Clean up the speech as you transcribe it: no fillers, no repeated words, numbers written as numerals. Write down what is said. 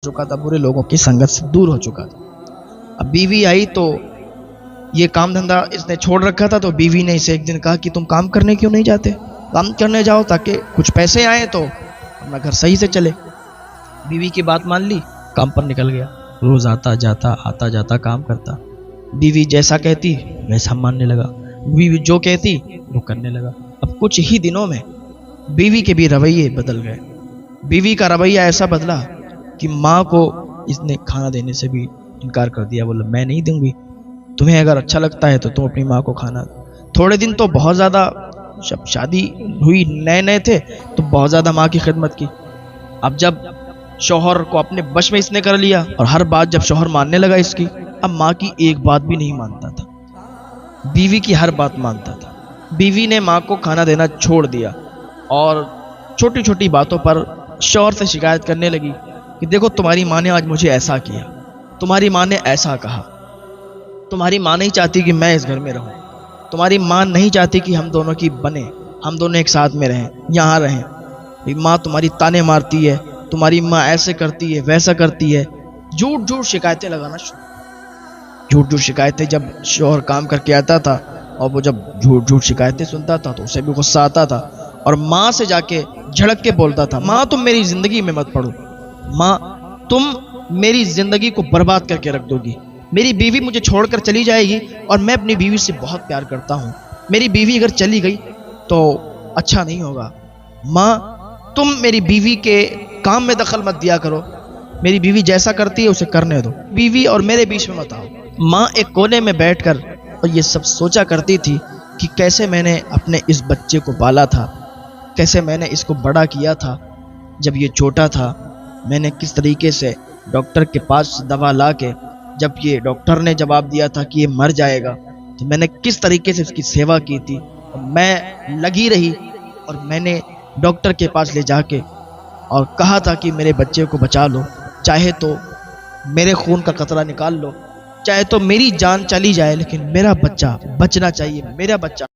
चुका था, बुरे लोगों की संगत से दूर हो चुका था। अब बीवी आई तो ये काम धंधा इसने छोड़ रखा था, तो बीवी ने इसे एक दिन कहा कि तुम काम करने क्यों नहीं जाते, काम करने जाओ ताकि कुछ पैसे आए तो अपना घर सही से चले। बीवी की बात मान ली, काम पर निकल गया। रोज आता जाता काम करता। बीवी जैसा कहती वैसा मानने लगा, बीवी जो कहती वो करने लगा। अब कुछ ही दिनों में बीवी के भी रवैये बदल गए। बीवी का रवैया ऐसा बदला कि माँ को इसने खाना देने से भी इनकार कर दिया। बोला मैं नहीं दूंगी, तुम्हें अगर अच्छा लगता है तो तुम अपनी माँ को खाना दो। थोड़े दिन तो बहुत ज़्यादा, जब शादी हुई नए नए थे तो बहुत ज़्यादा माँ की खिदमत की। अब जब शौहर को अपने वश में इसने कर लिया और हर बात जब शौहर मानने लगा इसकी, अब माँ की एक बात भी नहीं मानता था, बीवी की हर बात मानता था। बीवी ने माँ को खाना देना छोड़ दिया और छोटी छोटी बातों पर शौहर से शिकायत करने लगी कि देखो तुम्हारी माँ ने आज मुझे ऐसा किया, तुम्हारी माँ ने ऐसा कहा, तुम्हारी माँ नहीं चाहती कि मैं इस घर में रहूं, तुम्हारी माँ नहीं चाहती कि हम दोनों की बने, हम दोनों एक साथ में रहें, यहाँ रहें। माँ तुम्हारी ताने मारती है, तुम्हारी माँ ऐसे करती है वैसा करती है। झूठ झूठ शिकायतें लगाना शुरू, झूठ झूठ शिकायतें। जब शौहर काम करके आता था और वो जब झूठ झूठ शिकायतें सुनता था तो उसे भी गुस्सा आता था और माँ से जाके झड़क के बोलता था, माँ तुम मेरी जिंदगी में मत पड़ो, माँ तुम मेरी जिंदगी को बर्बाद करके रख दोगी। मेरी बीवी मुझे छोड़कर चली जाएगी और मैं अपनी बीवी से बहुत प्यार करता हूँ, मेरी बीवी अगर चली गई तो अच्छा नहीं होगा। माँ तुम मेरी बीवी के काम में दखल मत दिया करो, मेरी बीवी जैसा करती है उसे करने दो, बीवी और मेरे बीच में मत आओ। माँ एक कोने में बैठकर और ये सब सोचा करती थी कि कैसे मैंने अपने इस बच्चे को पाला था, कैसे मैंने इसको बड़ा किया था। जब ये छोटा था मैंने किस तरीके से डॉक्टर के पास दवा ला के, जब ये डॉक्टर ने जवाब दिया था कि ये मर जाएगा, तो मैंने किस तरीके से उसकी सेवा की थी। और मैं लगी रही और मैंने डॉक्टर के पास ले जाके और कहा था कि मेरे बच्चे को बचा लो, चाहे तो मेरे खून का कतरा निकाल लो, चाहे तो मेरी जान चली जाए, लेकिन मेरा बच्चा बचना चाहिए, मेरा बच्चा।